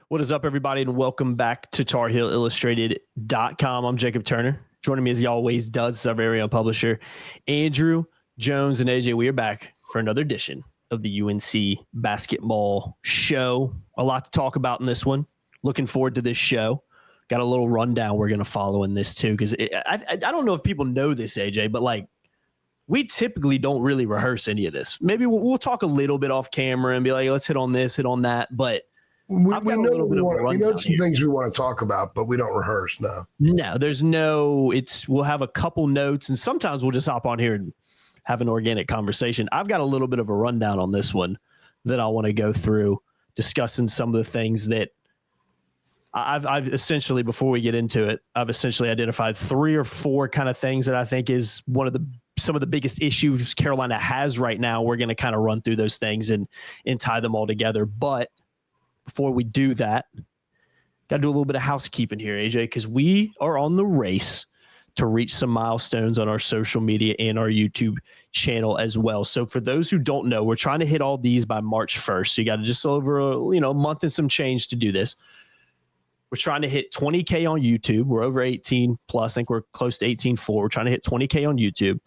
What is up, everybody, and welcome back to TarHeelIllustrated.com. I'm Jacob Turner. Joining me, as he always does, is our very own publisher, Andrew Jones. And AJ, we are back for another edition of the UNC basketball show. A lot to talk about in this one. Looking forward to this show. Got a little rundown we're going to follow in this, too, because I don't know if people know this, AJ, but, like, we typically don't really rehearse any of this. Maybe we'll talk a little bit off camera and be like, let's hit on this, hit on that, but we know some things we want to talk about, but we don't rehearse. No, there's no, we'll have a couple notes and sometimes we'll just hop on here and have an organic conversation. I've got a little bit of a rundown on this one that I want to go through, discussing some of the things that I've essentially, before we get into it, I've essentially identified 3 or 4 kind of things that I think is some of the biggest issues Carolina has right now. We're going to kind of run through those things and tie them all together. But before we do that, got to do a little bit of housekeeping here, AJ, because we are on the race to reach some milestones on our social media and our YouTube channel as well. So for those who don't know, we're trying to hit all these by March 1st. So you got just over a month and some change to do this. We're trying to hit 20K on YouTube. We're over 18 plus. I think we're close to 18.4. We're trying to hit 20K on YouTube,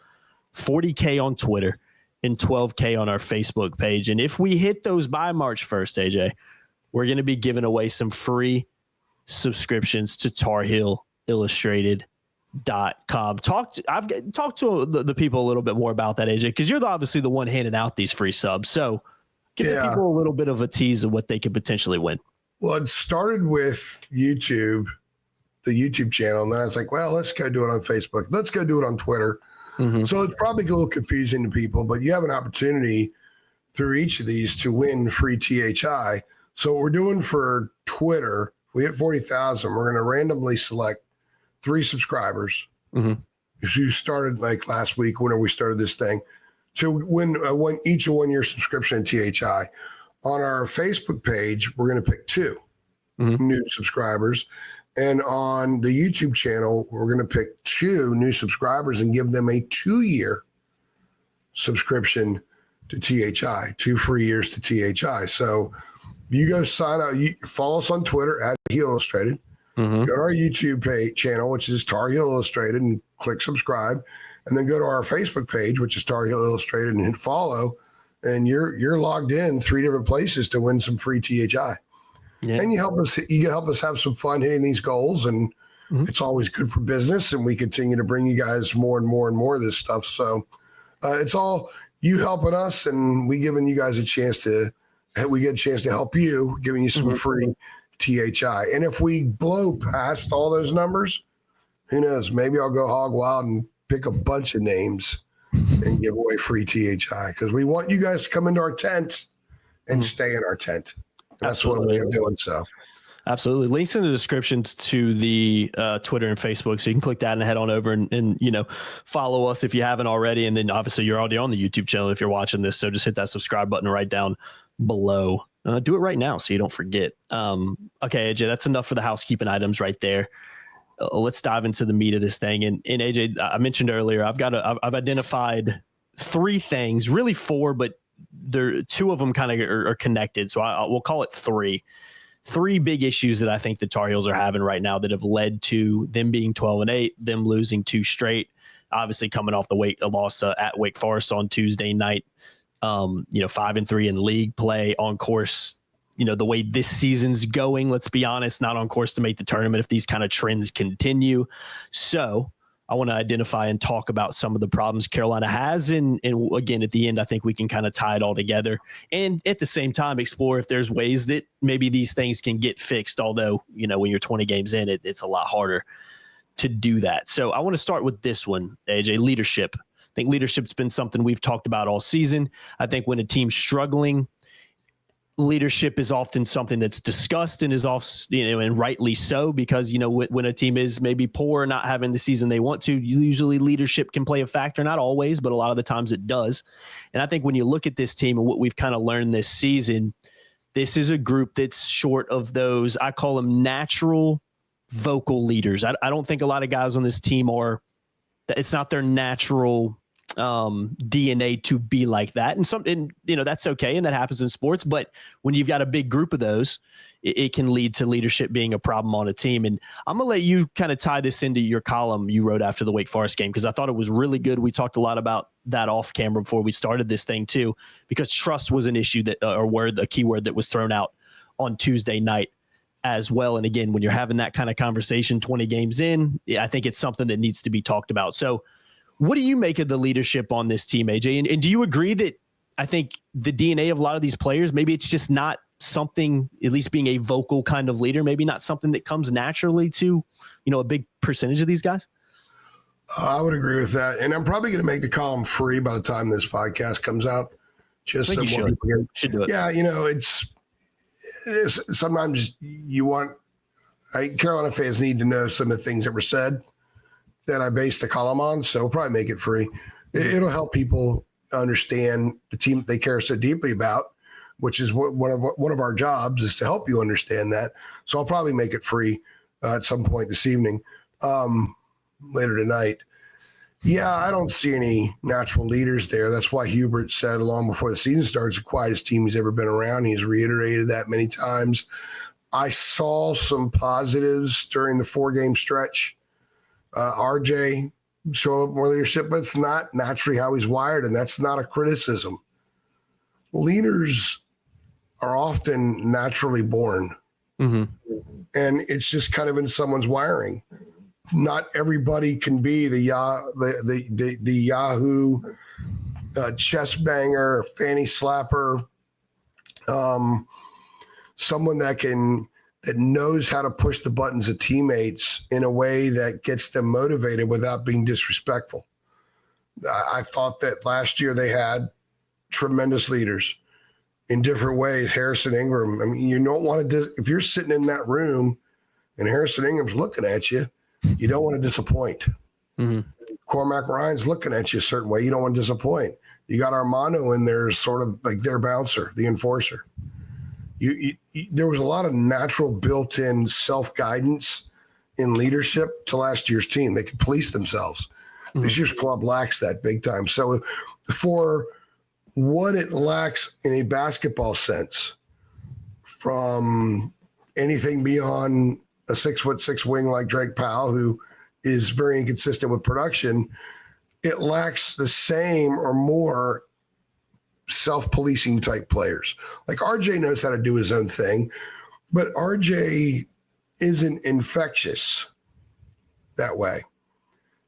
40K on Twitter, and 12K on our Facebook page. And if we hit those by March 1st, AJ, we're going to be giving away some free subscriptions to TarHeelIllustrated.com. I've talked to the people a little bit more about that, AJ, because you're obviously the one handing out these free subs. So give the people a little bit of a tease of what they could potentially win. Well, it started with YouTube, the YouTube channel, and then I was like, well, let's go do it on Facebook. Let's go do it on Twitter. Mm-hmm. So it's probably a little confusing to people, but you have an opportunity through each of these to win free THI. So what we're doing for Twitter, we hit 40,000. We're going to randomly select 3 subscribers. Mm-hmm. If you started like last week, whenever we started this thing, to win each a 1-year subscription to THI. On our Facebook page, we're going to pick 2 new subscribers. And on the YouTube channel, we're going to pick 2 new subscribers and give them a 2-year subscription to THI, 2 free years to THI. So you go sign up, follow us on Twitter at Heel Illustrated. Go to our YouTube channel, which is Tar Heel Illustrated, and click subscribe. And then go to our Facebook page, which is Tar Heel Illustrated, and hit follow. And you're logged in 3 different places to win some free THI. Yeah. And you help us have some fun hitting these goals, and it's always good for business. And we continue to bring you guys more and more and more of this stuff. So it's all you helping us, and we giving you guys a chance to help you, giving you some free THI. And if we blow past all those numbers, who knows? Maybe I'll go hog wild and pick a bunch of names and give away free THI, because we want you guys to come into our tent and stay in our tent. That's what we're doing. So, absolutely. Links in the descriptions to the Twitter and Facebook, so you can click that and head on over and follow us if you haven't already. And then obviously you're already on the YouTube channel if you're watching this, so just hit that subscribe button right down below. Do it right now so you don't forget. Okay, AJ, that's enough for the housekeeping items right there. Let's dive into the meat of this thing. And AJ, I mentioned earlier, I've identified 3 things, really 4, but 2 of them kind of are connected. So we'll call it 3 big issues that I think the Tar Heels are having right now that have led to them being 12-8, them losing 2 straight, obviously coming off the loss at Wake Forest on Tuesday night, 5-3 in league play, on course. The way this season's going, let's be honest, not on course to make the tournament if these kind of trends continue. So I want to identify and talk about some of the problems Carolina has. And again, at the end, I think we can kind of tie it all together. And at the same time, explore if there's ways that maybe these things can get fixed. Although, when you're 20 games in, it's a lot harder to do that. So I want to start with this one, AJ, leadership. I think leadership's been something we've talked about all season. I think when a team's struggling, leadership is often something that's discussed and is and rightly so, because when a team is maybe poor, not having the season they want to, usually leadership can play a factor. Not always, but a lot of the times it does. And I think when you look at this team and what we've kind of learned this season, this is a group that's short of those, I call them natural vocal leaders. I don't think a lot of guys on this team it's not their natural DNA to be like that. And that's okay. And that happens in sports. But when you've got a big group of those, it can lead to leadership being a problem on a team. And I'm going to let you kind of tie this into your column you wrote after the Wake Forest game, because I thought it was really good. We talked a lot about that off camera before we started this thing too, because trust was an issue a key word that was thrown out on Tuesday night as well. And again, when you're having that kind of conversation 20 games in, I think it's something that needs to be talked about. So what do you make of the leadership on this team, AJ? And do you agree that I think the DNA of a lot of these players, maybe it's just not something, at least being a vocal kind of leader, maybe not something that comes naturally to, a big percentage of these guys? I would agree with that. And I'm probably going to make the column free by the time this podcast comes out. Just so more people should do it. Yeah, it's sometimes Carolina fans need to know some of the things that were said that I based the column on. So we'll probably make it free. It'll help people understand the team that they care so deeply about, which is one of our jobs is to help you understand that. So I'll probably make it free at some point this evening, later tonight. Yeah, I don't see any natural leaders there. That's why Hubert said long before the season starts, the quietest team he's ever been around. He's reiterated that many times. I saw some positives during the 4-game stretch. RJ showed up more leadership, but it's not naturally how he's wired, and that's not a criticism. Leaders are often naturally born, and it's just kind of in someone's wiring. Not everybody can be the Yahoo chest banger, fanny slapper, someone that knows how to push the buttons of teammates in a way that gets them motivated without being disrespectful. I thought that last year they had tremendous leaders in different ways. Harrison Ingram. I mean, you don't want to, if you're sitting in that room and Harrison Ingram's looking at you, you don't want to disappoint. Cormac Ryan's looking at you a certain way. You don't want to disappoint. You got Armando in there, sort of like their bouncer, the enforcer. There was a lot of natural built-in self-guidance in leadership to last year's team. They could police themselves. This year's club lacks that big time. So for what it lacks in a basketball sense, from anything beyond a 6'6" wing like Drake Powell, who is very inconsistent with production, it lacks the same or more self-policing type players. Like RJ knows how to do his own thing, but RJ isn't infectious that way.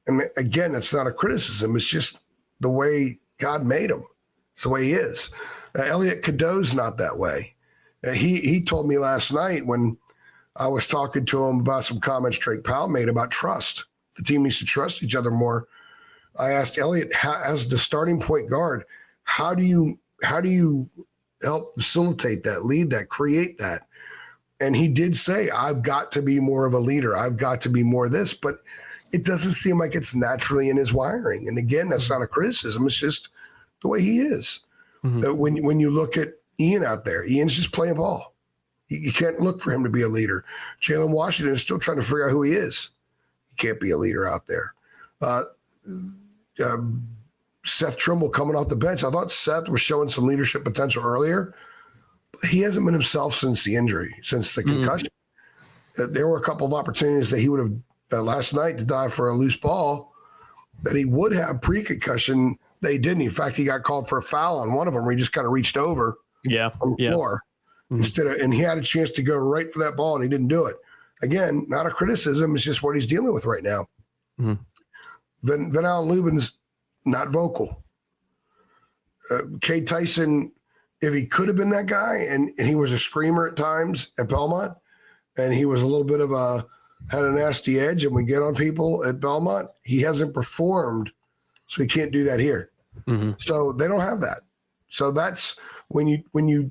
And again, it's not a criticism. It's just the way God made him. It's the way he is. Elliot Cadeau's not that way. He told me last night when I was talking to him about some comments Drake Powell made about trust. The team needs to trust each other more. I asked Elliot, as the starting point guard, how do you help facilitate that, lead that, create that? And he did say, I've got to be more of a leader. I've got to be more this, but it doesn't seem like it's naturally in his wiring. And again, that's not a criticism. It's just the way he is. When you look at Ian out there, Ian's just playing ball. You can't look for him to be a leader. Jalen Washington is still trying to figure out who he is. He can't be a leader out there. Seth Trimble coming off the bench. I thought Seth was showing some leadership potential earlier, but he hasn't been himself since the injury, since the concussion. There were a couple of opportunities that he would have last night to dive for a loose ball that he would have pre-concussion. They didn't. In fact, he got called for a foul on one of them where he just kind of reached over on the floor. And he had a chance to go right for that ball and he didn't do it. Again, not a criticism. It's just what he's dealing with right now. Van Allen Lubin's not vocal. Cade Tyson, if he could have been that guy, and he was a screamer at times at Belmont, and he was a little bit of had a nasty edge and would get on people at Belmont, he hasn't performed, so he can't do that here. So they don't have that. So that's when you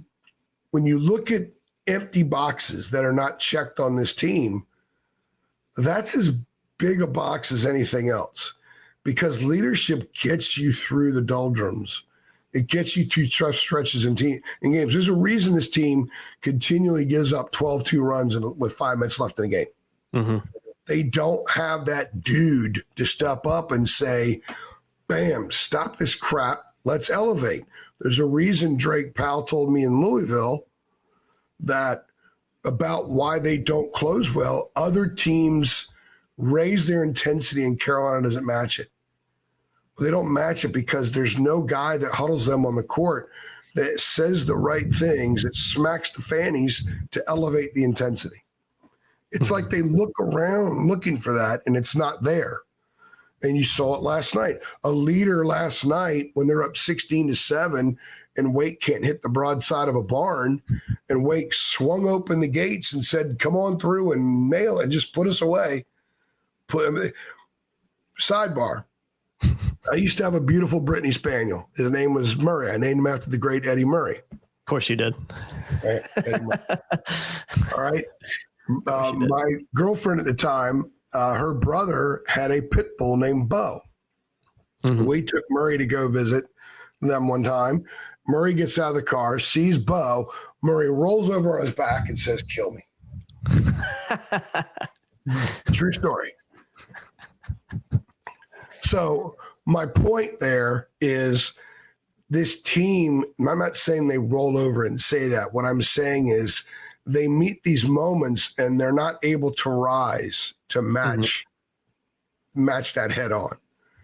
look at empty boxes that are not checked on this team, that's as big a box as anything else, because leadership gets you through the doldrums. It gets you through tough stretches in games. There's a reason this team continually gives up 12-2 runs with 5 minutes left in the game. They don't have that dude to step up and say, bam, stop this crap. Let's elevate. There's a reason Drake Powell told me in Louisville that about why they don't close well. Other teams raise their intensity and Carolina doesn't match it. They don't match it because there's no guy that huddles them on the court that says the right things, that smacks the fannies to elevate the intensity. It's like they look around looking for that, and it's not there. And you saw it last night. A leader last night when they're up 16-7 and Wake can't hit the broadside of a barn, and Wake swung open the gates and said, come on through and nail it and just put us away. Sidebar. I used to have a beautiful Brittany Spaniel. His name was Murray. I named him after the great Eddie Murray. Of course you did. Right? All right. My girlfriend at the time, her brother had a pit bull named Bo. Mm-hmm. We took Murray to go visit them one time. Murray gets out of the car, sees Bo. Murray rolls over on his back and says, kill me. True story. So my point there is this team, I'm not saying they roll over and say that. What I'm saying is they meet these moments and they're not able to rise to match that head on.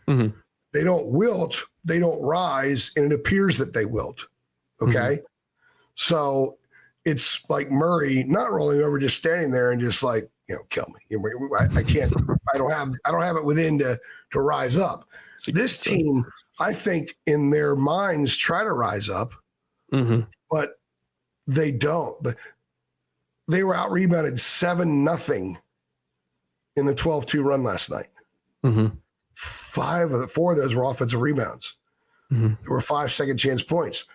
Mm-hmm. They don't wilt, they don't rise, and it appears that they wilt. Okay. Mm-hmm. So it's like Murray not rolling over, just standing there and just like, kill me. I can't, I don't have it within to rise up. This team, I think in their minds try to rise up, but they don't. They were out rebounded 7-0 in the 12-2 run last night. Mm-hmm. 4 of those were offensive rebounds. Mm-hmm. There were 5 second chance points.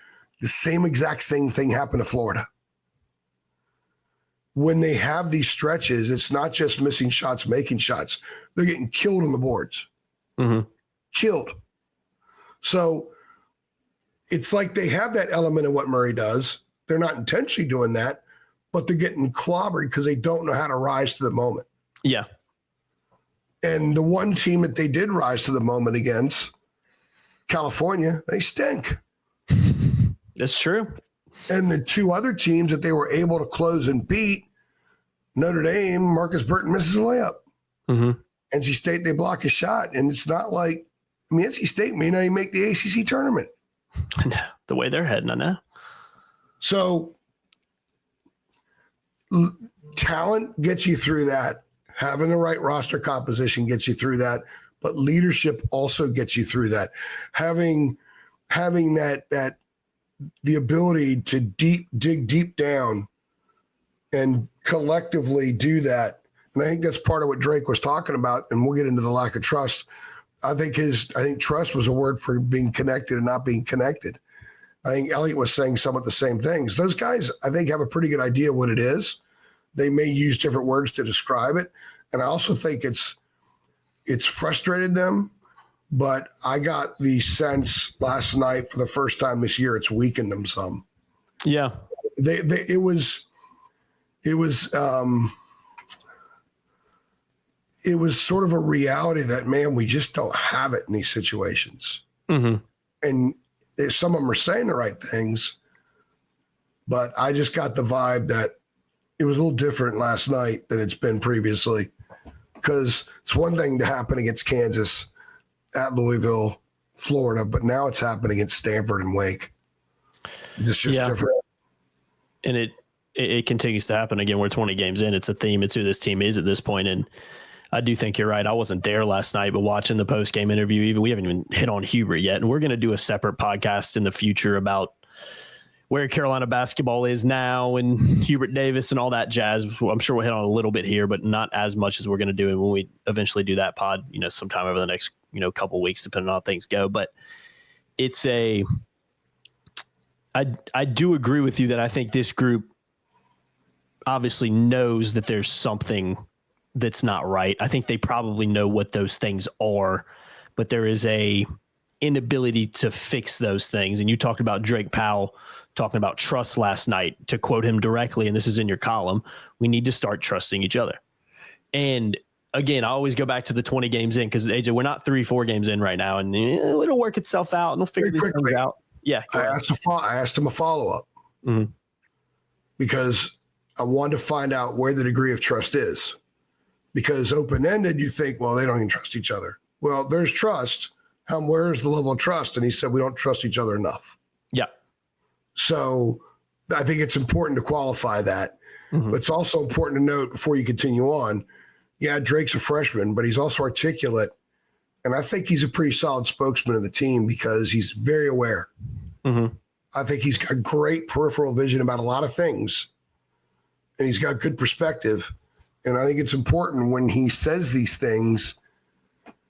The same exact thing happened to Florida. When they have these stretches, it's not just missing shots, making shots. They're getting killed on the boards. Mm-hmm. Killed. So it's like they have that element of what Murray does. They're not intentionally doing that, but they're getting clobbered because they don't know how to rise to the moment. Yeah. And the one team that they did rise to the moment against, California, they stink. That's true. And the 2 other teams that they were able to close and beat, Notre Dame, Marcus Burton misses a layup. Mm-hmm. NC State, they block a shot. And it's not like, NC State may not even make the ACC tournament. No, the way they're heading, I know. So talent gets you through that. Having the right roster composition gets you through that. But leadership also gets you through that. Having that the ability to dig deep down and collectively do that. And I think that's part of what Drake was talking about. And we'll get into the lack of trust. I think trust was a word for being connected and not being connected. I think Elliot was saying somewhat the same things. Those guys, I think, have a pretty good idea what it is. They may use different words to describe it. And I also think it's frustrated them. But I got the sense last night for the first time this year, it's weakened them some. Yeah. It was sort of a reality that, man, we just don't have it in these situations. Mm-hmm. And some of them are saying the right things, but I just got the vibe that it was a little different last night than it's been previously, because it's one thing to happen against Kansas, at Louisville, Florida, but now it's happening against Stanford and Wake. It's just different. And it continues to happen again. We're 20 games in. It's a theme. It's who this team is at this point. And I do think you're right. I wasn't there last night, but watching the post-game interview, we haven't even hit on Hubert yet. And we're going to do a separate podcast in the future about where Carolina basketball is now and Hubert Davis and all that jazz. I'm sure we'll hit on a little bit here, but not as much as we're going to do when we eventually do that pod, sometime over the next, couple of weeks, depending on how things go. But it's I do agree with you that I think this group obviously knows that there's something that's not right. I think they probably know what those things are, but there is a inability to fix those things. And you talked about Drake Powell talking about trust last night. To quote him directly, and this is in your column, we need to start trusting each other. And again, I always go back to the 20 games in because AJ, we're not 3-4 games in right now, and it'll work itself out and we'll figure these things out. Yeah. I asked him a follow-up because I wanted to find out where the degree of trust is. Because open-ended, you think, well, they don't even trust each other. Well, there's trust. Where's the level of trust? And he said, we don't trust each other enough. Yeah. So I think it's important to qualify that. But it's also important to note before you continue on, yeah, Drake's a freshman, but he's also articulate. And I think he's a pretty solid spokesman of the team because he's very aware. I think he's got great peripheral vision about a lot of things. And he's got good perspective. And I think it's important when he says these things,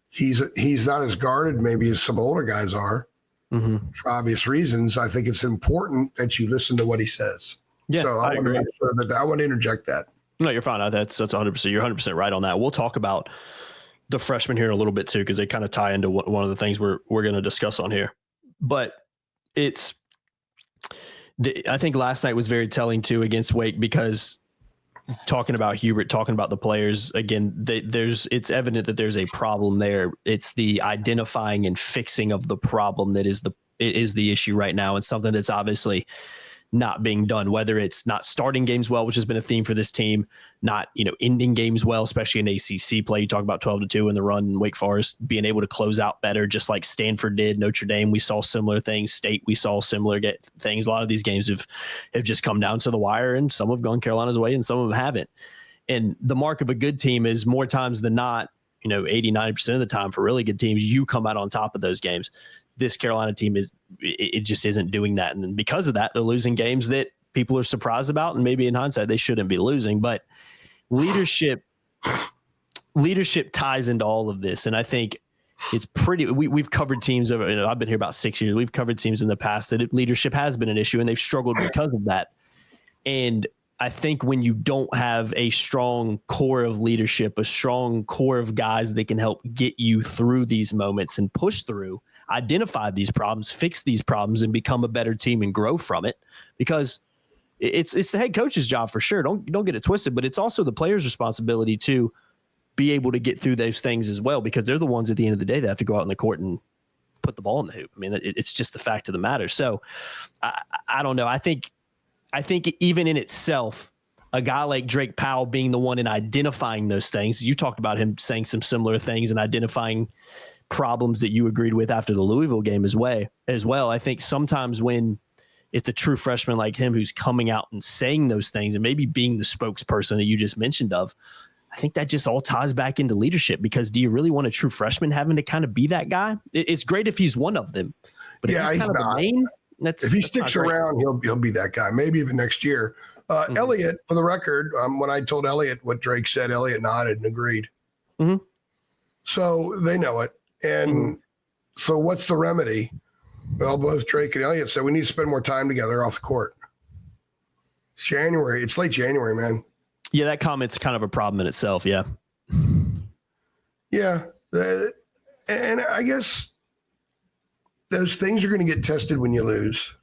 he's not as guarded maybe as some older guys are for obvious reasons. I think it's important that you listen to what he says. Yeah, so I want to make sure that I want to interject that. No, you're fine. That's 100%. You're 100% right on that. We'll talk about the freshmen here in a little bit too, because they kind of tie into one of the things we're going to discuss on here. But I think last night was very telling too against Wake because talking about Hubert, talking about the players again, it's evident that there's a problem there. It's the identifying and fixing of the problem that is the issue right now. It's something that's obviously not being done, whether it's not starting games well, which has been a theme for this team, not, ending games well, especially in ACC play. You talk about 12-2 in the run in Wake Forest, being able to close out better, just like Stanford did. Notre Dame, we saw similar things. State, we saw similar things. A lot of these games have just come down to the wire, and some have gone Carolina's way and some of them haven't. And the mark of a good team is more times than not, 80, 90% of the time for really good teams, you come out on top of those games. This Carolina team it just isn't doing that. And because of that, they're losing games that people are surprised about. And maybe in hindsight, they shouldn't be losing, but leadership ties into all of this. And I think it's we've covered teams over, I've been here about 6 years. We've covered teams in the past that leadership has been an issue and they've struggled because of that. And I think when you don't have a strong core of leadership, a strong core of guys that can help get you through these moments and push through, identify these problems, fix these problems, and become a better team and grow from it, because it's the head coach's job for sure. Don't get it twisted, but it's also the players' responsibility to be able to get through those things as well, because they're the ones at the end of the day that have to go out in the court and put the ball in the hoop. I mean, it's just the fact of the matter. So I don't know. I think even in itself, a guy like Drake Powell being the one in identifying those things, you talked about him saying some similar things and identifying problems that you agreed with after the Louisville game as well. I think sometimes when it's a true freshman like him who's coming out and saying those things and maybe being the spokesperson that you just mentioned of, I think that just all ties back into leadership, because do you really want a true freshman having to kind of be that guy? It's great if he's one of them, but if he's kind of the main, if he sticks around, he'll be that guy, maybe even next year. Elliot, for the record, when I told Elliot what Drake said, Elliot nodded and agreed. So they know it. And so what's the remedy? Well, both Drake and Elliot said we need to spend more time together off the court. It's January. It's late January, man. Yeah, that comment's kind of a problem in itself. Yeah. Yeah. And I guess those things are going to get tested when you lose.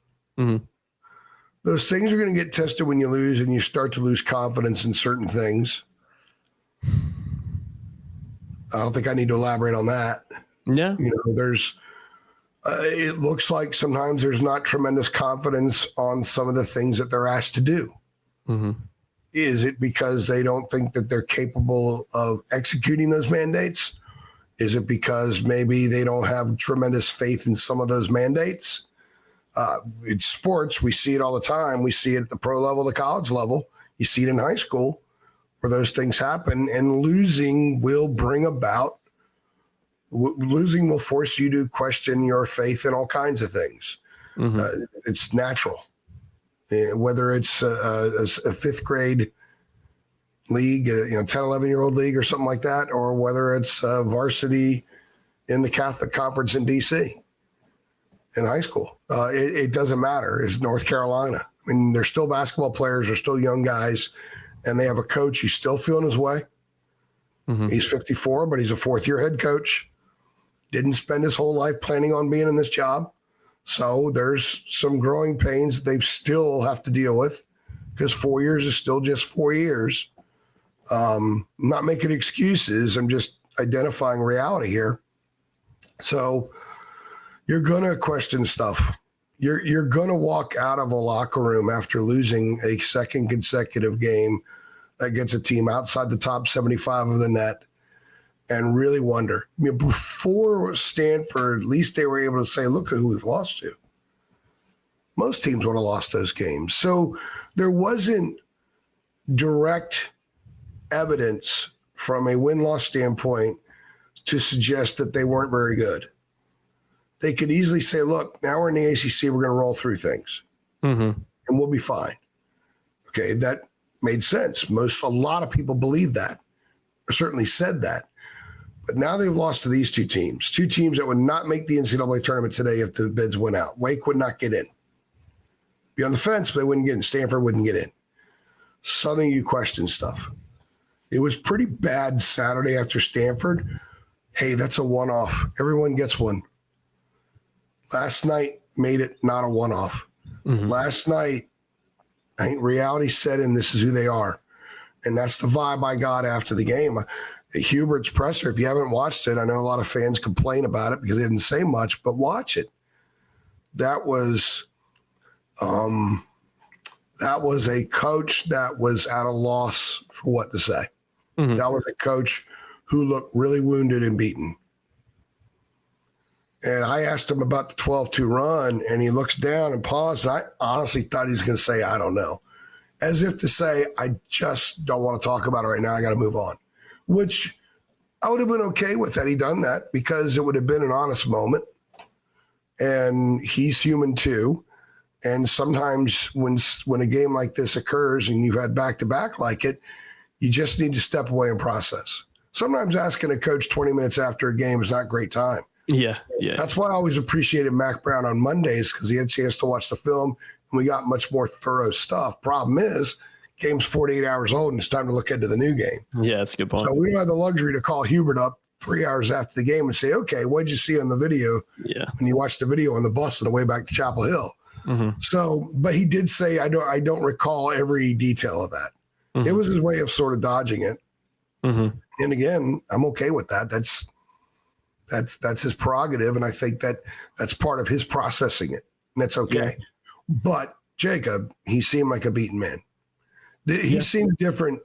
Those things are going to get tested when you lose and you start to lose confidence in certain things. I don't think I need to elaborate on that. Yeah. There's it looks like sometimes there's not tremendous confidence on some of the things that they're asked to do. Is it because they don't think that they're capable of executing those mandates? Is it because maybe they don't have tremendous faith in some of those mandates? In sports, we see it all the time. We see it at the pro level, the college level. You see it in high school where those things happen, and losing will bring about, losing will force you to question your faith in all kinds of things. It's natural. Whether it's a fifth grade league, 10, 11-year-old league or something like that, or whether it's varsity in the Catholic Conference in DC in high school. It doesn't matter. It's North Carolina. I mean, they're still basketball players. They're still young guys, and they have a coach who's still feeling his way. He's 54, but he's a fourth-year head coach. Didn't spend his whole life planning on being in this job. So there's some growing pains that they still have to deal with, because 4 years is still just 4 years. I'm not making excuses. I'm just identifying reality here. So you're going to question stuff. You're going to walk out of a locker room after losing a second consecutive game against a team outside the top 75 of the net and really wonder. I mean, before Stanford, at least they were able to say, look who we've lost to. Most teams would have lost those games. So there wasn't direct evidence from a win-loss standpoint to suggest that they weren't very good. They could easily say, look, now we're in the ACC, we're going to roll through things, and we'll be fine. Okay, that made sense. A lot of people believe that, or certainly said that. But now they've lost to these two teams that would not make the NCAA tournament today if the bids went out. Wake would not get in. Be on the fence, but they wouldn't get in. Stanford wouldn't get in. Suddenly you question stuff. It was pretty bad Saturday after Stanford. Hey, that's a one-off. Everyone gets one. Last night made it not a one-off. Last night, I think reality set in, this is who they are. And that's the vibe I got after the game. Hubert's presser, if you haven't watched it, I know a lot of fans complain about it because they didn't say much, but watch it. That was a coach that was at a loss for what to say. That was a coach who looked really wounded and beaten. And I asked him about the 12-2 run, and he looks down and paused. And I honestly thought he was going to say, I don't know. As if to say, I just don't want to talk about it right now. I got to move on, which I would have been okay with had he done that because it would have been an honest moment. And he's human too. And sometimes when a game like this occurs and you've had back-to-back like it, you just need to step away and process. Sometimes asking a coach 20 minutes after a game is not great time. Yeah. That's why I always appreciated Mac Brown on Mondays because he had a chance to watch the film and we got much more thorough stuff. Problem is, game's 48 hours old and it's time to look into the new game. Yeah, that's a good point. So we don't have the luxury to call Hubert up 3 hours after the game and say, okay, what did you see on the video? Yeah. When you watched the video on the bus on the way back to Chapel Hill. So, but he did say, I don't recall every detail of that. It was his way of sort of dodging it. And again, I'm okay with that. That's his prerogative. And I think that's part of his processing it. And that's okay. Yeah. But Jacob, he seemed like a beaten man. He seemed different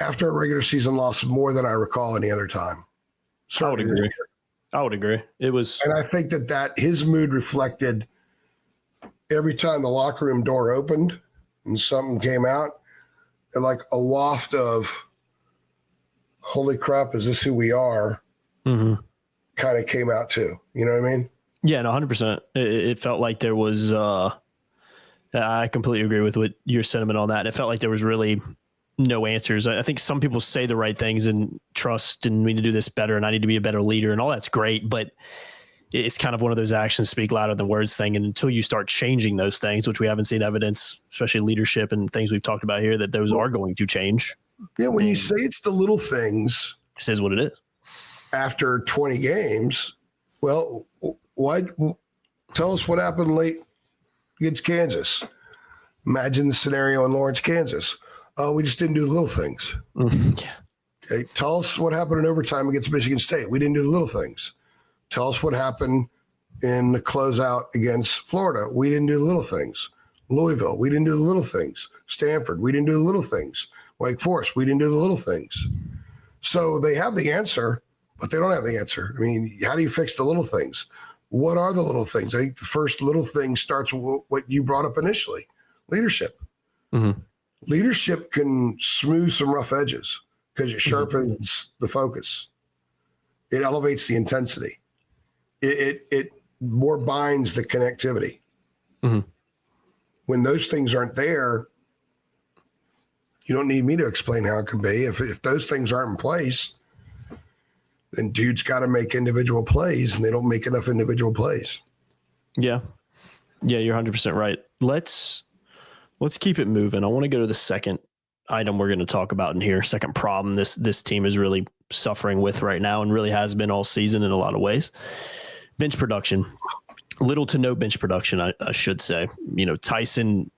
after a regular season loss more than I recall any other time. Certainly I would agree. It was, and I think that his mood reflected every time the locker room door opened and something came out, and like a waft of holy crap, is this who we are? Kind of came out too. You know what I mean? Yeah, no, 100%. It felt like there was, I completely agree with what your sentiment on that. It felt like there was really no answers. I think some people say the right things and trust and we need to do this better and I need to be a better leader and all that's great, but it's kind of one of those actions speak louder than words thing. And until you start changing those things, which we haven't seen evidence, especially leadership and things we've talked about here, that those are going to change. Yeah, when you say it's the little things, this is what it is. After 20 games, well, tell us what happened late against Kansas. Imagine the scenario in Lawrence, Kansas. We just didn't do the little things. Yeah. Okay. Tell us what happened in overtime against Michigan State. We didn't do the little things. Tell us what happened in the closeout against Florida. We didn't do the little things. Louisville, we didn't do the little things. Stanford, we didn't do the little things. Wake Forest, we didn't do the little things. So they have the answer, but they don't have the answer. I mean, how do you fix the little things? What are the little things? I think the first little thing starts with what you brought up initially, leadership. Leadership can smooth some rough edges because it sharpens the focus. It elevates the intensity. It more binds the connectivity. When those things aren't there, you don't need me to explain how it can be. If those things aren't in place, then dudes got to make individual plays, and they don't make enough individual plays. Yeah, you're 100% right. Let's keep it moving. I want to go to the second item we're going to talk about in here. Second problem this team is really suffering with right now, and really has been all season in a lot of ways. Bench production. Little to no bench production, I should say. You know, Tyson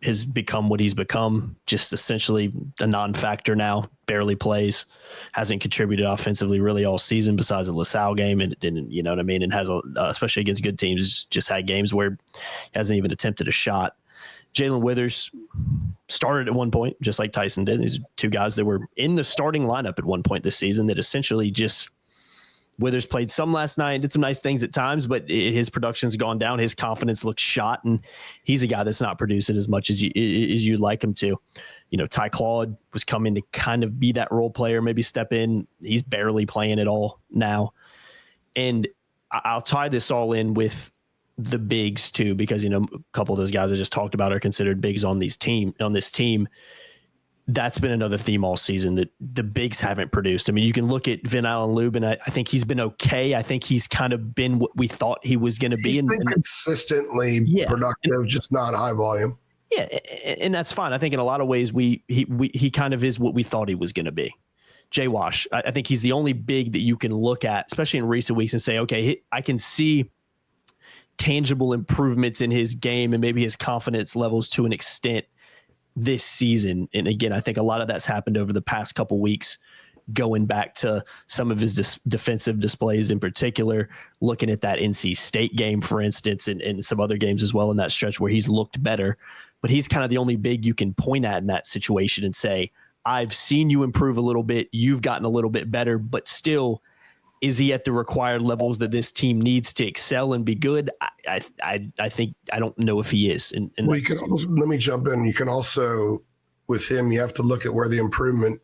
has become what he's become, just essentially a non-factor now, barely plays, hasn't contributed offensively really all season besides the LaSalle game. And you know what I mean? And has, especially against good teams, just had games where he hasn't even attempted a shot. Jalen Withers started at one point, just like Tyson did. These two guys that were in the starting lineup at one point this season that essentially just Withers played some last night, did some nice things at times, but his production's gone down. His confidence looks shot, and he's a guy that's not producing as much as you'd like him to. You know, Ty Claude was coming to kind of be that role player, maybe step in. He's barely playing at all now. And I'll tie this all in with the bigs too, because, you know, a couple of those guys I just talked about are considered bigs on this team. That's been another theme all season, that the bigs haven't produced. I mean, you can look at Vin Allen Lubin. I think he's been okay. I think he's kind of been what we thought he was going to be. He's been consistently productive, just not high volume. Yeah, and that's fine. I think in a lot of ways he kind of is what we thought he was going to be. Jay Wash, I think he's the only big that you can look at, especially in recent weeks, and say, okay, I can see tangible improvements in his game and maybe his confidence levels to an extent this season. And again, I think a lot of that's happened over the past couple weeks, going back to some of his defensive displays in particular, looking at that NC State game, for instance, and some other games as well in that stretch where he's looked better. But he's kind of the only big you can point at in that situation and say, I've seen you improve a little bit. You've gotten a little bit better, but still, is he at the required levels that this team needs to excel and be good? I think I don't know if he is. Well, let me jump in. You can also, with him, you have to look at where the improvement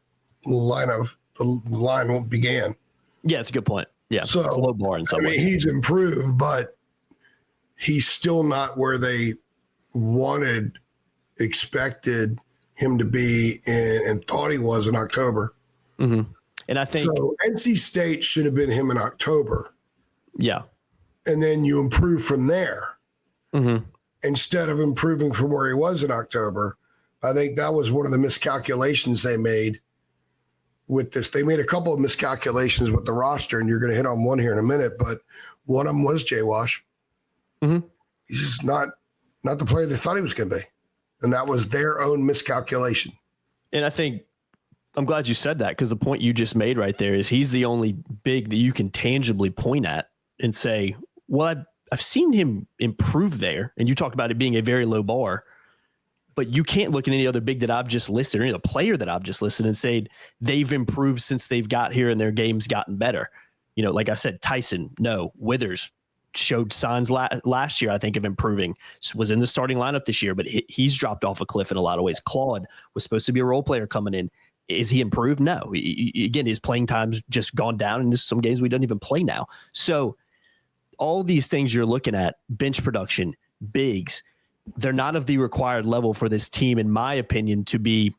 line began. Yeah, it's a good point. Yeah, so it's a low bar in some ways. He's improved, but he's still not where they expected him to be, and thought he was in October. Mm-hmm. And I think so. NC State should have been him in October. Yeah. And then you improve from there. Mm-hmm. Instead of improving from where he was in October. I think that was one of the miscalculations they made with this. They made a couple of miscalculations with the roster, and you're going to hit on one here in a minute, but one of them was Jay Wash. Mm-hmm. He's just not the player they thought he was going to be. And that was their own miscalculation. And I think I'm glad you said that, because the point you just made right there is he's the only big that you can tangibly point at and say, well, I've seen him improve there. And you talked about it being a very low bar, but you can't look at any other big that I've just listed or any other player that I've just listed and say they've improved since they've got here and their game's gotten better. You know, like I said, Tyson, no. Withers showed signs last year, I think, of improving. Was in the starting lineup this year, but he's dropped off a cliff in a lot of ways. Claude was supposed to be a role player coming in. Is he improved? No. Again, his playing time's just gone down, and there's some games we don't even play now. So all these things you're looking at, bench production, bigs, they're not of the required level for this team, in my opinion, to be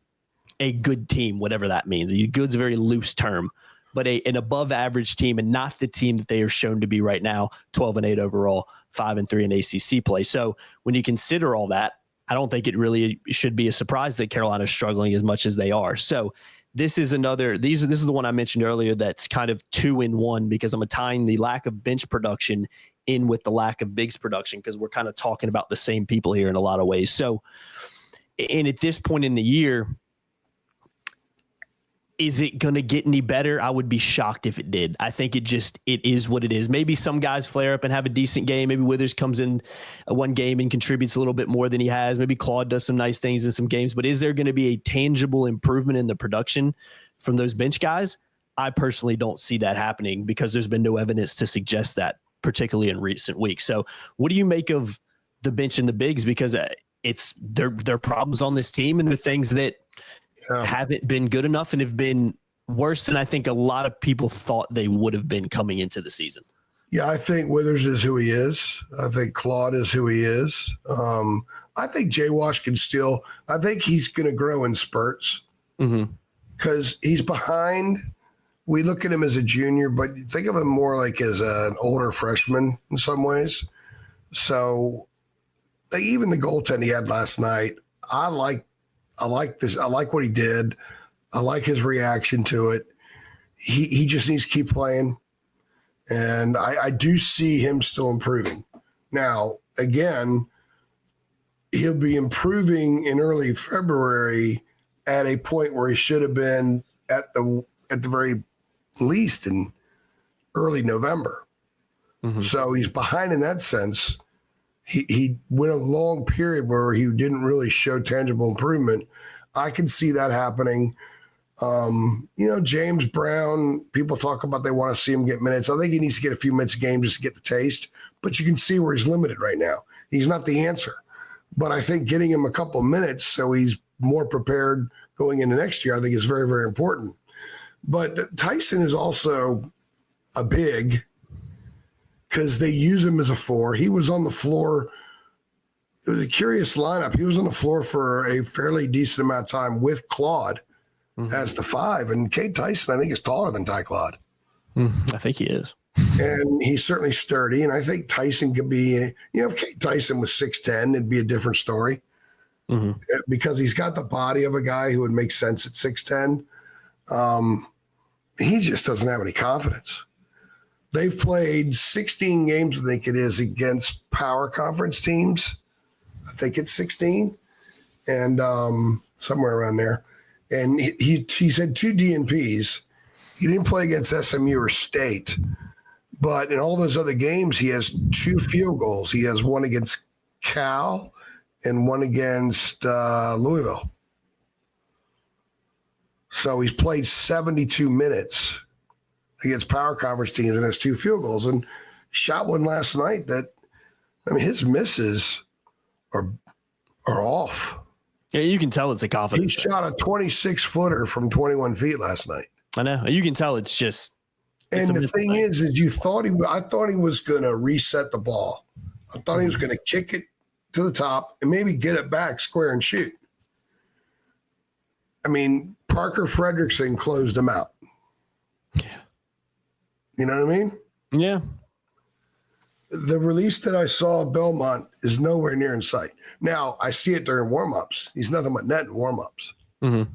a good team, whatever that means. Good's a very loose term, but an above average team, and not the team that they are shown to be right now, 12-8 overall, 5-3 in ACC play. So when you consider all that, I don't think it really should be a surprise that Carolina's struggling as much as they are. So this is this is the one I mentioned earlier that's kind of 2-in-1, because I'm tying the lack of bench production in with the lack of bigs production, because we're kind of talking about the same people here in a lot of ways. So, and at this point in the year, is it going to get any better? I would be shocked if it did. I think it is what it is. Maybe some guys flare up and have a decent game. Maybe Withers comes in one game and contributes a little bit more than he has. Maybe Claude does some nice things in some games. But is there going to be a tangible improvement in the production from those bench guys? I personally don't see that happening, because there's been no evidence to suggest that, particularly in recent weeks. So what do you make of the bench and the bigs? Because it's their problems on this team, and the things that haven't been good enough and have been worse than I think a lot of people thought they would have been coming into the season. Yeah, I think Withers is who he is. I think Claude is who he is. I think Jay Wash I think he's going to grow in spurts, because he's behind. We look at him as a junior, but think of him more like as an older freshman in some ways. So even the goaltend he had last night, I like this. I like what he did. I like his reaction to it. He just needs to keep playing. And I do see him still improving. Now, again, he'll be improving in early February at a point where he should have been at the very least in early November. Mm-hmm. So he's behind in that sense. He went a long period where he didn't really show tangible improvement. I can see that happening. James Brown, people talk about they want to see him get minutes. I think he needs to get a few minutes a game just to get the taste, but you can see where he's limited right now. He's not the answer, but I think getting him a couple minutes so he's more prepared going into next year, I think is very, very important. But Tyson is also a big because they use him as a 4. He was on the floor. It was a curious lineup. He was on the floor for a fairly decent amount of time with Claude as the 5. And Cade Tyson, I think, is taller than Ty Claude. I think he is. And he's certainly sturdy. And I think Tyson could be, if Cade Tyson was 6'10", it'd be a different story. Because he's got the body of a guy who would make sense at 6'10". He just doesn't have any confidence. They've played 16 games, I think it is, against power conference teams. I think it's 16, and somewhere around there. And he's had 2 DNPs. He didn't play against SMU or State, but in all those other games, he has 2 field goals. He has one against Cal and one against Louisville. So he's played 72 minutes against power conference teams and has 2 field goals. And shot one last night his misses are off. Yeah, you can tell it's a confidence. He shot a 26-footer from 21 feet last night. I know. You can tell it's just. And the thing is I thought he was going to reset the ball. I thought he was going to kick it to the top and maybe get it back square and shoot. Parker Fredrickson closed him out. Yeah. You know what I mean? Yeah. The release that I saw of Belmont is nowhere near in sight. Now, I see it during warm-ups. He's nothing but net in warm-ups. But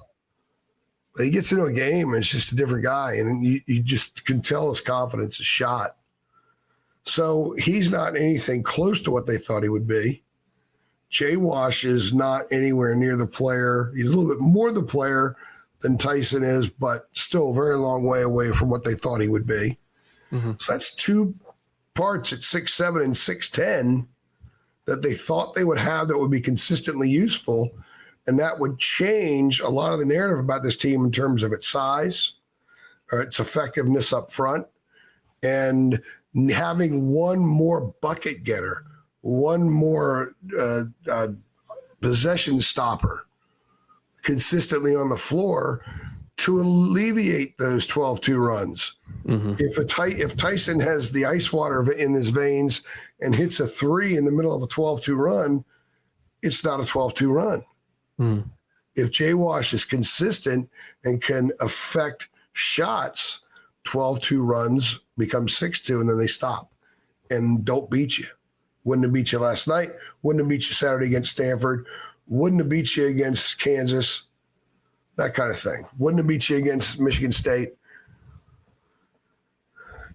he gets into a game, and it's just a different guy, and you just can tell his confidence is shot. So he's not anything close to what they thought he would be. Jay Wash is not anywhere near the player. He's a little bit more the player than Tyson is, but still a very long way away from what they thought he would be. So that's 2 parts at 6'7" and 6'10" that they thought they would have that would be consistently useful. And that would change a lot of the narrative about this team in terms of its size, or its effectiveness up front, and having one more bucket getter, one more possession stopper consistently on the floor to alleviate those 12-2 runs. If Tyson has the ice water in his veins and hits a 3 in the middle of a 12-2 run, it's not a 12-2 run. If Jay Wash is consistent and can affect shots, 12-2 runs become 6-2, and then they stop and don't beat you. Wouldn't have beat you last night. Wouldn't have beat you Saturday against Stanford. Wouldn't have beat you against Kansas. That kind of thing. Wouldn't have beat you against Michigan State.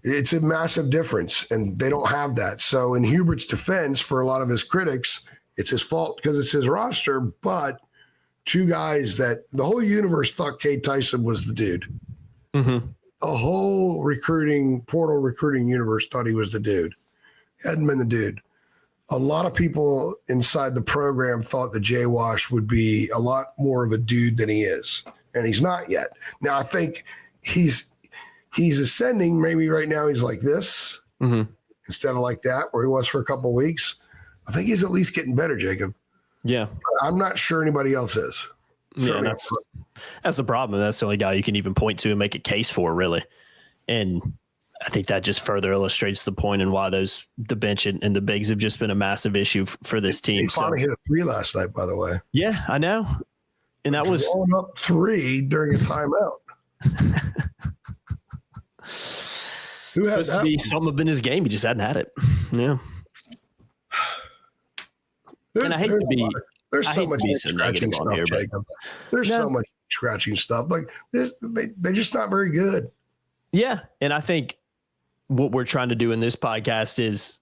It's a massive difference, and they don't have that. So in Hubert's defense, for a lot of his critics, it's his fault because it's his roster, but 2 guys that the whole universe thought Cade Tyson was the dude. The whole portal recruiting universe thought he was the dude. Hadn't been the dude. A lot of people inside the program thought that Jay Wash would be a lot more of a dude than he is, and he's not yet. Now, I think he's ascending. Maybe right now he's like this instead of like that, where he was for a couple of weeks. I think he's at least getting better, Jacob. Yeah. I'm not sure anybody else is. Yeah, that's the problem. That's the only guy you can even point to and make a case for, really. And I think that just further illustrates the point and why the bench and the bigs have just been a massive issue for this team. He finally hit a 3 last night, by the way. Yeah, I know. And that was blowing up 3 during a timeout. Who had supposed to be something up in his game? He just hadn't had it. Yeah. And I hate to be. There's so much scratching stuff, here, Jacob. There's so much scratching stuff. Like this, they're just not very good. Yeah, and I think what we're trying to do in this podcast is,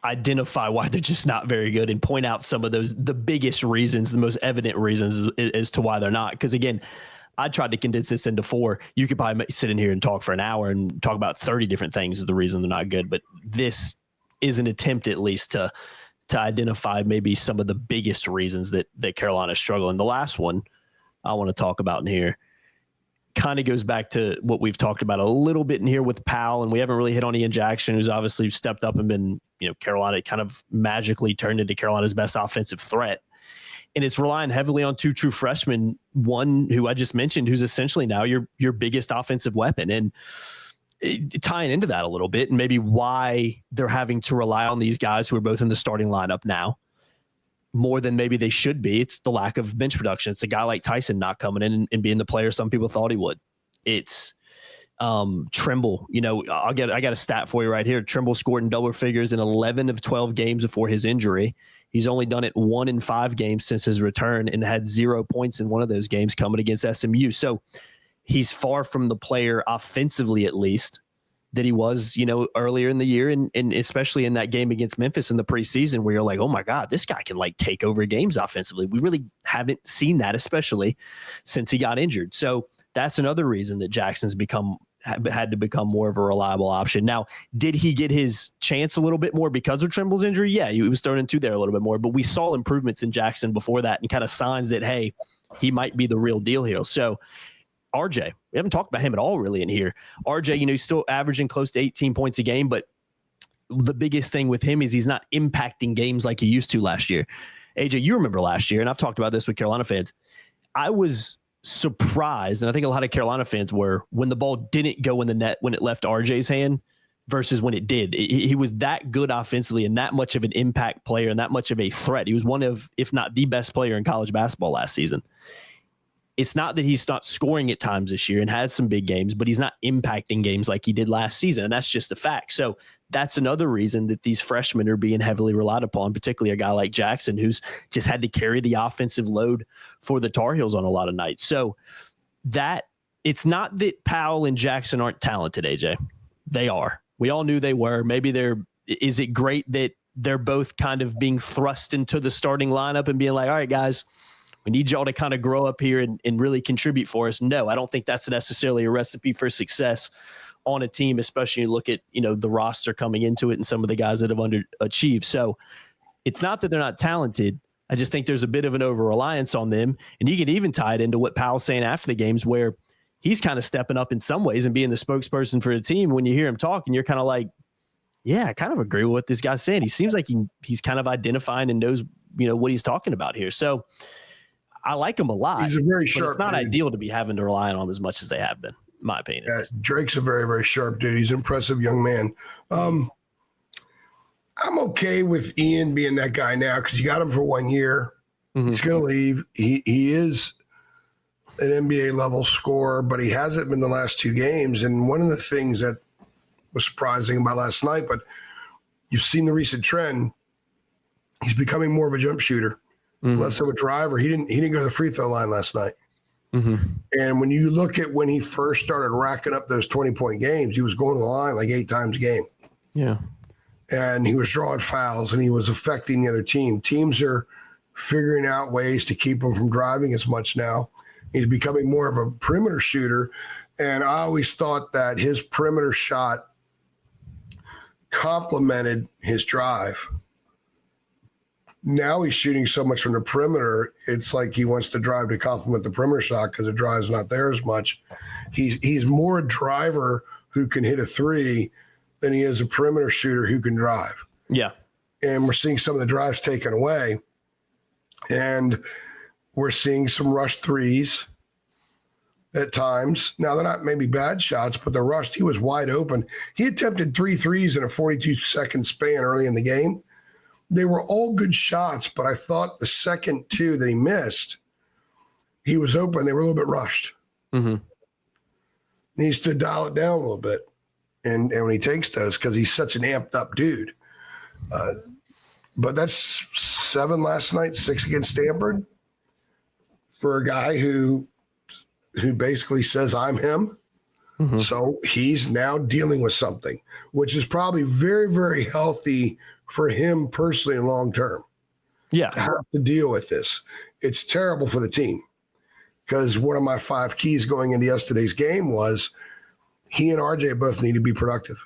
identify why they're just not very good and point out some of the biggest reasons, the most evident reasons as to why they're not. Because again, I tried to condense this into 4. You could probably sit in here and talk for an hour and talk about 30 different things as the reason they're not good. But this is an attempt at least to identify maybe some of the biggest reasons that Carolina is struggling. The last one I want to talk about in here kind of goes back to what we've talked about a little bit in here with Powell, and we haven't really hit on Ian Jackson, who's obviously stepped up and been, Carolina kind of magically turned into Carolina's best offensive threat. And it's relying heavily on 2 true freshmen, one who I just mentioned, who's essentially now your biggest offensive weapon. And tying into that a little bit and maybe why they're having to rely on these guys who are both in the starting lineup now more than maybe they should be. It's the lack of bench production. It's a guy like Tyson not coming in and being the player some people thought he would. It's Trimble. I got a stat for you right here. Trimble scored in double figures in 11 of 12 games before his injury. He's only done it 1 in 5 games since his return and had 0 points in one of those games coming against SMU. So he's far from the player offensively, at least, that he was, earlier in the year, and especially in that game against Memphis in the preseason, where you're like, oh my God, this guy can take over games offensively. We really haven't seen that, especially since he got injured. So that's another reason that Jackson's had to become more of a reliable option. Now, did he get his chance a little bit more because of Trimble's injury? Yeah, he was thrown into there a little bit more, but we saw improvements in Jackson before that and kind of signs that, hey, he might be the real deal here. So RJ, we haven't talked about him at all really in here. RJ, he's still averaging close to 18 points a game, but the biggest thing with him is he's not impacting games like he used to last year. AJ, you remember last year, and I've talked about this with Carolina fans. I was surprised, and I think a lot of Carolina fans were, when the ball didn't go in the net when it left RJ's hand versus when it did. He was that good offensively and that much of an impact player and that much of a threat. He was one of, if not the best player in college basketball last season. It's not that he's not scoring at times this year and had some big games, but he's not impacting games like he did last season. And that's just a fact. So that's another reason that these freshmen are being heavily relied upon, particularly a guy like Jackson, who's just had to carry the offensive load for the Tar Heels on a lot of nights. So that it's not that Powell and Jackson aren't talented, AJ. They are. We all knew they were. Maybe is it great that they're both kind of being thrust into the starting lineup and being like, all right, guys, we need y'all to kind of grow up here and really contribute for us? No, I don't think that's necessarily a recipe for success on a team, especially you look at, the roster coming into it and some of the guys that have underachieved. So it's not that they're not talented. I just think there's a bit of an over-reliance on them. And you can even tie it into what Powell's saying after the games, where he's kind of stepping up in some ways and being the spokesperson for the team. When you hear him talk and you're kind of like, yeah, I kind of agree with what this guy's saying. He seems like he's kind of identifying and knows, what he's talking about here. So I like him a lot. He's a very sharp. It's not ideal to be having to rely on him as much as they have been, in my opinion. Yeah, Drake's a very, very sharp dude. He's an impressive young man. I'm okay with Ian being that guy now because you got him for 1 year. Mm-hmm. He's going to leave. He is an NBA level scorer, but he hasn't been the last 2 games. And one of the things that was surprising about last night, but you've seen the recent trend, he's becoming more of a jump shooter. Mm-hmm. Less of a driver. He didn't go to the free throw line last night. Mm-hmm. And when you look at when he first started racking up those 20-point games, he was going to the line like 8 times a game. Yeah. And he was drawing fouls and he was affecting the other team. Teams are figuring out ways to keep him from driving as much now. He's becoming more of a perimeter shooter. And I always thought that his perimeter shot complemented his drive. Now he's shooting so much from the perimeter, it's like he wants to drive to complement the perimeter shot because the drive's not there as much. He's more a driver who can hit a 3 than he is a perimeter shooter who can drive. Yeah. And we're seeing some of the drives taken away. And we're seeing some rush 3s at times. Now, they're not maybe bad shots, but they're rushed. He was wide open. He attempted 3 threes in a 42-second span early in the game. They were all good shots, but I thought the second 2 that he missed, he was open. They were a little bit rushed. Mm-hmm. Needs to dial it down a little bit. And when he takes those, because he's such an amped up dude. But that's 7 last night, 6 against Stanford for a guy who basically says, I'm him. Mm-hmm. So he's now dealing with something, which is probably very, very healthy for him personally and long term. Yeah. To have to deal with this. It's terrible for the team because one of my 5 keys going into yesterday's game was he and RJ both need to be productive.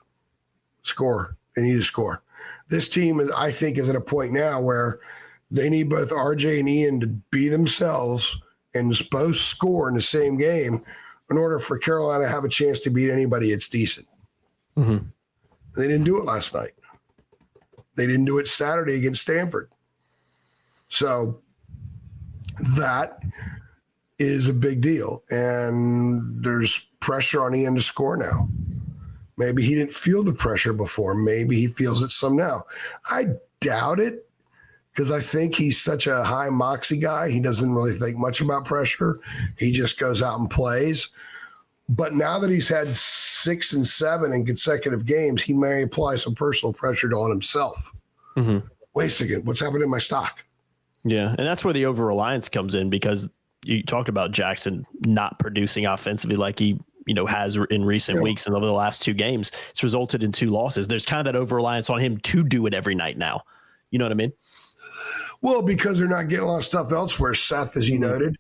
Score. They need to score. This team, I think, is at a point now where they need both RJ and Ian to be themselves and both score in the same game in order for Carolina to have a chance to beat anybody that's decent. Mm-hmm. They didn't do it last night. They didn't do it Saturday against Stanford. So that is a big deal. And there's pressure on Ian to score now. Maybe he didn't feel the pressure before. Maybe he feels it some now. I doubt it because I think he's such a high moxie guy. He doesn't really think much about pressure. He just goes out and plays. But now that he's had 6 and 7 in consecutive games, he may apply some personal pressure on himself. Mm-hmm. Wait a second, what's happening in my stock? Yeah, and that's where the over-reliance comes in because you talked about Jackson not producing offensively like he has in recent weeks and over the last 2 games. It's resulted in 2 losses. There's kind of that over-reliance on him to do it every night now. You know what I mean? Well, because they're not getting a lot of stuff elsewhere, Seth, as you noted.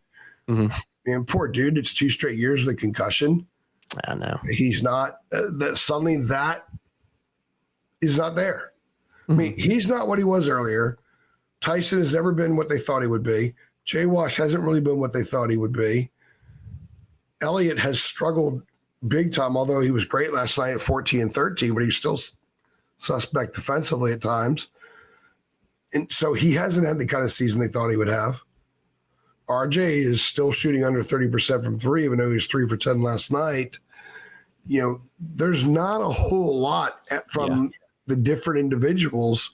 Mm-hmm. And poor dude, it's 2 straight years with a concussion. I know. He's not, suddenly that is not there. Mm-hmm. I mean, he's not what he was earlier. Tyson has never been what they thought he would be. Jay Wash hasn't really been what they thought he would be. Elliott has struggled big time, although he was great last night at 14 and 13, but he's still suspect defensively at times. And so he hasn't had the kind of season they thought he would have. RJ is still shooting under 30% from 3, even though he was 3 for 10 last night. There's not a whole lot from the different individuals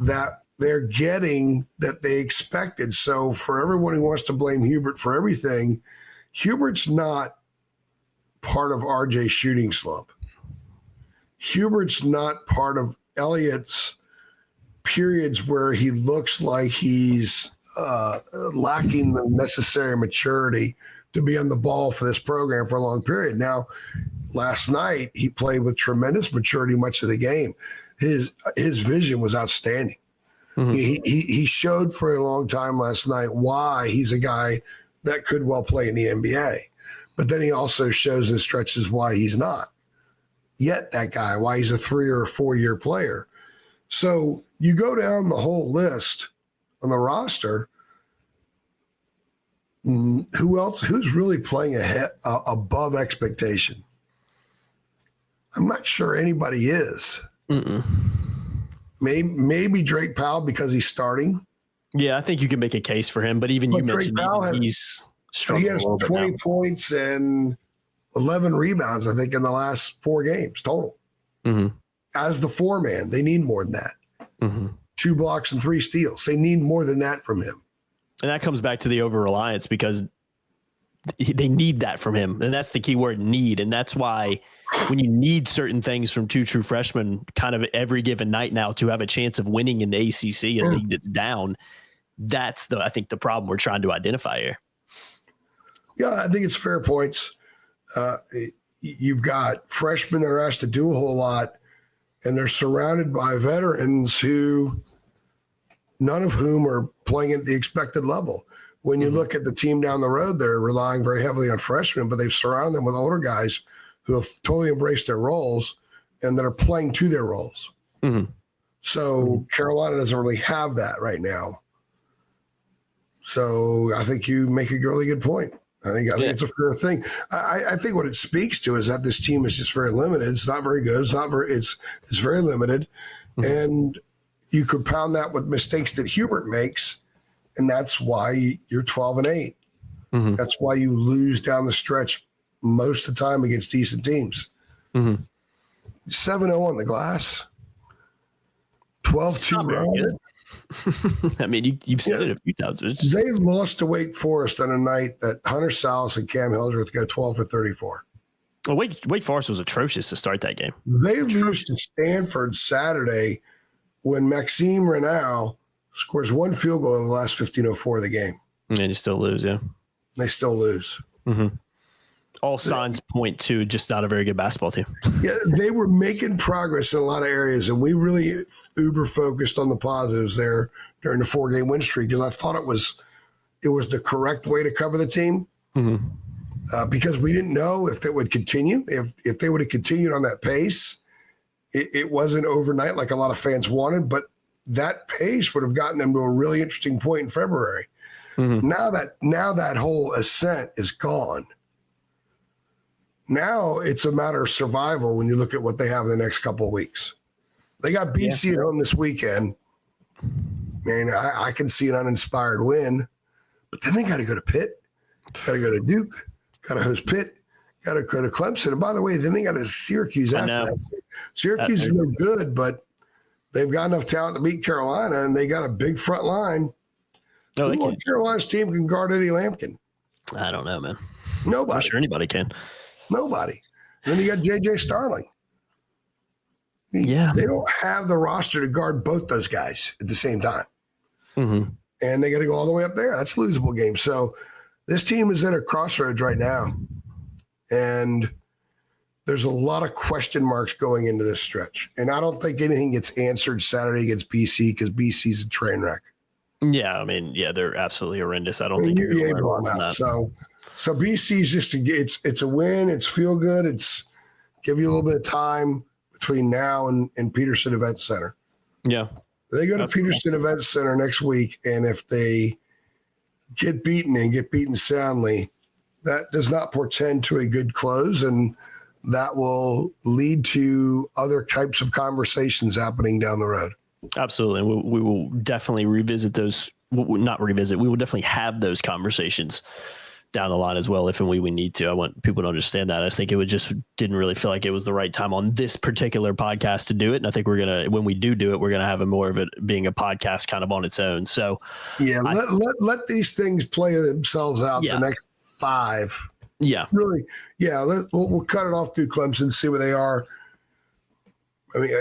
that they're getting that they expected. So for everyone who wants to blame Hubert for everything, Hubert's not part of RJ's shooting slump. Hubert's not part of Elliott's periods where he looks like he's lacking the necessary maturity to be on the ball for this program for a long period. Now, last night, he played with tremendous maturity much of the game. His vision was outstanding. Mm-hmm. He showed for a long time last night why he's a guy that could well play in the NBA. But then he also shows and stretches why he's not yet that guy, why he's a 3 or 4 year player. So you go down the whole list on the roster. Who else? Who's really playing above expectation? I'm not sure anybody is. Mm-mm. Maybe Drake Powell because he's starting. Yeah, I think you can make a case for him. But you mentioned he's struggling. He has 20 points and 11 rebounds, I think, in the last 4 games total. Mm-hmm. As the 4-man, they need more than that. Mm-hmm. 2 blocks and 3 steals. They need more than that from him. And that comes back to the over-reliance because they need that from him. And that's the key word, need. And that's why when you need certain things from 2 true freshmen kind of every given night now to have a chance of winning in the ACC and league that's down, that's I think the problem we're trying to identify here. Yeah, I think it's fair points. You've got freshmen that are asked to do a whole lot, and they're surrounded by veterans who none of whom are playing at the expected level. When you look at the team down the road, they're relying very heavily on freshmen, but they've surrounded them with older guys who have totally embraced their roles and that are playing to their roles. Mm-hmm. So Carolina doesn't really have that right now. So I think you make a really good point. I think it's a fair thing. I think what it speaks to is that this team is just very limited. It's not very good. It's very limited. Mm-hmm. And you compound that with mistakes that Hubert makes, and that's why you're 12-8. Mm-hmm. That's why you lose down the stretch most of the time against decent teams. Mm-hmm. 7-0 on the glass. 12-2 run. I mean, you've said it a few times. They lost to Wake Forest on a night that Hunter Salas and Cam Hildreth got 12 for 34. Well, Wake Forest was atrocious to start that game. They lose to Stanford Saturday when Maxime Renau scores 1 field goal over the last 15:04 of the game. And you still lose, yeah. They still lose. Mm-hmm. All signs point to just not a very good basketball team. Yeah, they were making progress in a lot of areas, and we really uber focused on the positives there during the 4-game win streak because I thought it was the correct way to cover the team because we didn't know if it would continue. If they would have continued on that pace, it wasn't overnight like a lot of fans wanted, but that pace would have gotten them to a really interesting point in February. Now that whole ascent is gone. Now it's a matter of survival when you look at what they have in the next couple of weeks. They got BC at home this weekend. Man, I can see an uninspired win, but then they got to go to Pitt, got to go to Duke, got to host Pitt, got to go to Clemson. And by the way, then they got to Syracuse after that. Syracuse is no good, but they've got enough talent to beat Carolina, and they got a big front line. No, Who on Carolina's team can guard Eddie Lampkin? I don't know, man. Nobody. I'm sure anybody can. Nobody. And then you got J.J. Starling. Yeah. They don't have the roster to guard both those guys at the same time. And they got to go all the way up there. That's a losable game. So this team is at a crossroads right now. And there's a lot of question marks going into this stretch. And I don't think anything gets answered Saturday against BC because BC's a train wreck. Yeah, I mean, yeah, they're absolutely horrendous. I don't think you're able on that. So BC's just it's a win. It's feel good. It's give you a little bit of time between now and Peterson Event Center. Yeah, they go to Peterson Event Center next week, and if they get beaten and get beaten soundly, that does not portend to a good close, and that will lead to other types of conversations happening down the road. Absolutely. We will definitely revisit those. Not revisit. We will definitely have those conversations down the line as well if and we need to. I want people to understand that. I think it didn't really feel like it was the right time on this particular podcast to do it. And I think when we do it, we're going to have more of it being a podcast kind of on its own. So yeah, let these things play themselves out the next 5. Yeah. Really. Yeah. We'll cut it off through Clemson, see where they are. I mean,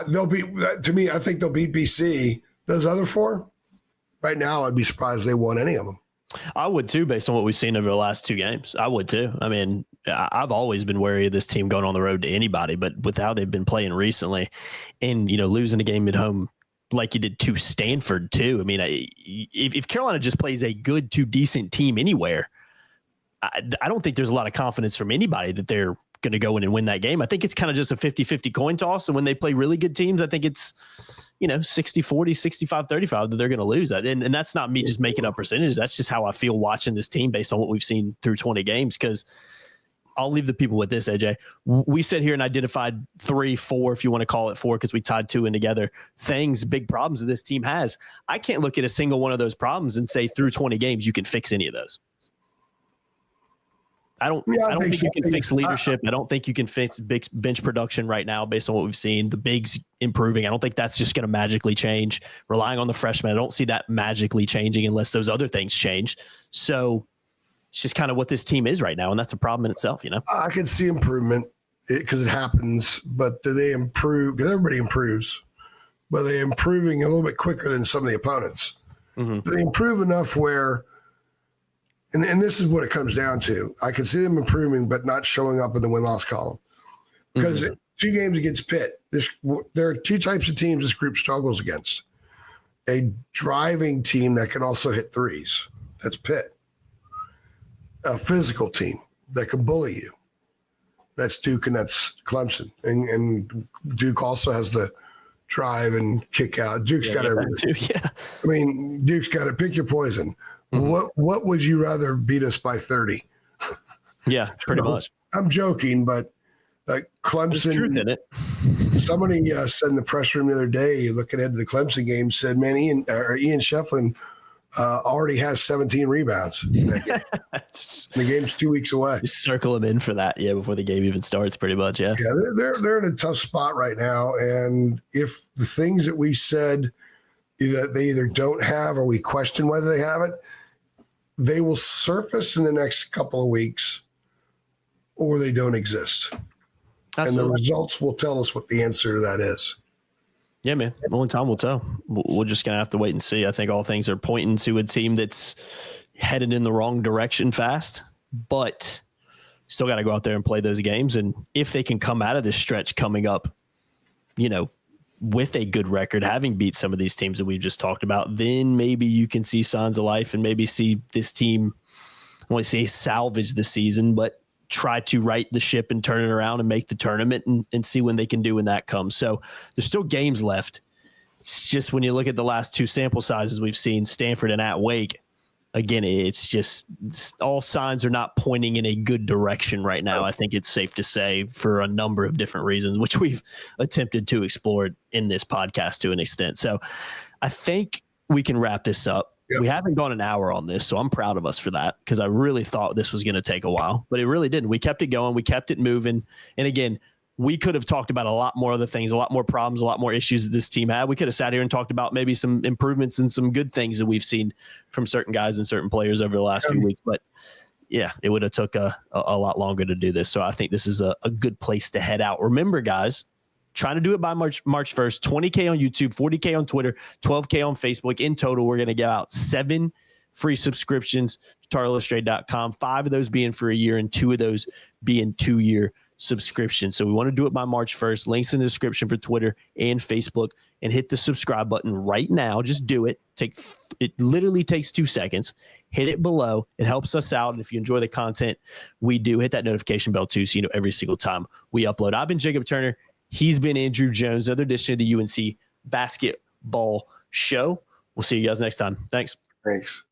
they'll be, to me, I think they'll beat BC. Those other 4, right now, I'd be surprised if they won any of them. I would too, based on what we've seen over the last 2 games. I would too. I mean, I've always been wary of this team going on the road to anybody, but with how they've been playing recently and, losing a game at home like you did to Stanford too. I mean, if Carolina just plays a good to decent team anywhere, I don't think there's a lot of confidence from anybody that they're going to go in and win that game. I think it's kind of just a 50-50 coin toss. And when they play really good teams, I think it's, 60-40, 65-35 that they're going to lose. And that's not me just making up percentages. That's just how I feel watching this team based on what we've seen through 20 games. Because I'll leave the people with this, AJ. We sit here and identified 3, 4, if you want to call it 4, because we tied 2 in together, big problems that this team has. I can't look at a single one of those problems and say through 20 games you can fix any of those. I don't think you can fix leadership. I don't think you can fix big bench production right now based on what we've seen. The bigs improving. I don't think that's just going to magically change. Relying on the freshmen, I don't see that magically changing unless those other things change. So it's just kind of what this team is right now, and that's a problem in itself, I can see improvement because it happens, but do they improve? Because everybody improves, but they're improving a little bit quicker than some of the opponents. Do they improve enough where And this is what it comes down to. I can see them improving, but not showing up in the win-loss column. Because 2 games against Pitt, there are 2 types of teams this group struggles against. A driving team that can also hit threes. That's Pitt. A physical team that can bully you. That's Duke and that's Clemson. And Duke also has the drive and kick out. Duke's got everything. Yeah. I mean, Duke's got to pick your poison. What would you rather beat us by 30? Yeah, pretty much. I'm joking, but like Clemson. There's truth in it. Somebody said in the press room the other day, looking ahead to the Clemson game, said, "Man, Ian Shefflin already has 17 rebounds. The game's 2 weeks away. Just circle him in for that, before the game even starts, pretty much. Yeah, they're in a tough spot right now, and if the things that we said that they either don't have or we question whether they have it, they will surface in the next couple of weeks, or they don't exist. Absolutely. And the results will tell us what the answer to that is. Yeah, man. Only time will tell. We're just going to have to wait and see. I think all things are pointing to a team that's headed in the wrong direction fast, but still got to go out there and play those games. And if they can come out of this stretch coming up, with a good record, having beat some of these teams that we've just talked about, then maybe you can see signs of life and maybe see this team, I want to say salvage the season, but try to right the ship and turn it around and make the tournament and see when they can do when that comes. So there's still games left. It's just when you look at the last two sample sizes we've seen, Stanford and at Wake, again, it's just all signs are not pointing in a good direction right now. I think it's safe to say for a number of different reasons, which we've attempted to explore in this podcast to an extent. So I think we can wrap this up. Yep. We haven't gone an hour on this, so I'm proud of us for that because I really thought this was going to take a while, but it really didn't. We kept it going. We kept it moving. And again, we could have talked about a lot more other things, a lot more problems, a lot more issues that this team had. We could have sat here and talked about maybe some improvements and some good things that we've seen from certain guys and certain players over the last few weeks. But yeah, it would have took a lot longer to do this. So I think this is a good place to head out. Remember, guys, trying to do it by March 1st, 20K on YouTube, 40K on Twitter, 12K on Facebook. In total, we're going to get out 7 free subscriptions to TarIllustrated.com, 5 of those being for a year and 2 of those being 2-year subscriptions. So we want to do it by March 1st. Links in the description for Twitter and Facebook, and hit the subscribe button right now. Just do it. It literally takes 2 seconds. Hit it below. It helps us out. And if you enjoy the content we do, hit that notification bell too, so you know every single time we upload. I've been Jacob Turner. He's been Andrew Jones, another edition of the UNC Basketball Show. We'll see you guys next time. Thanks. Thanks.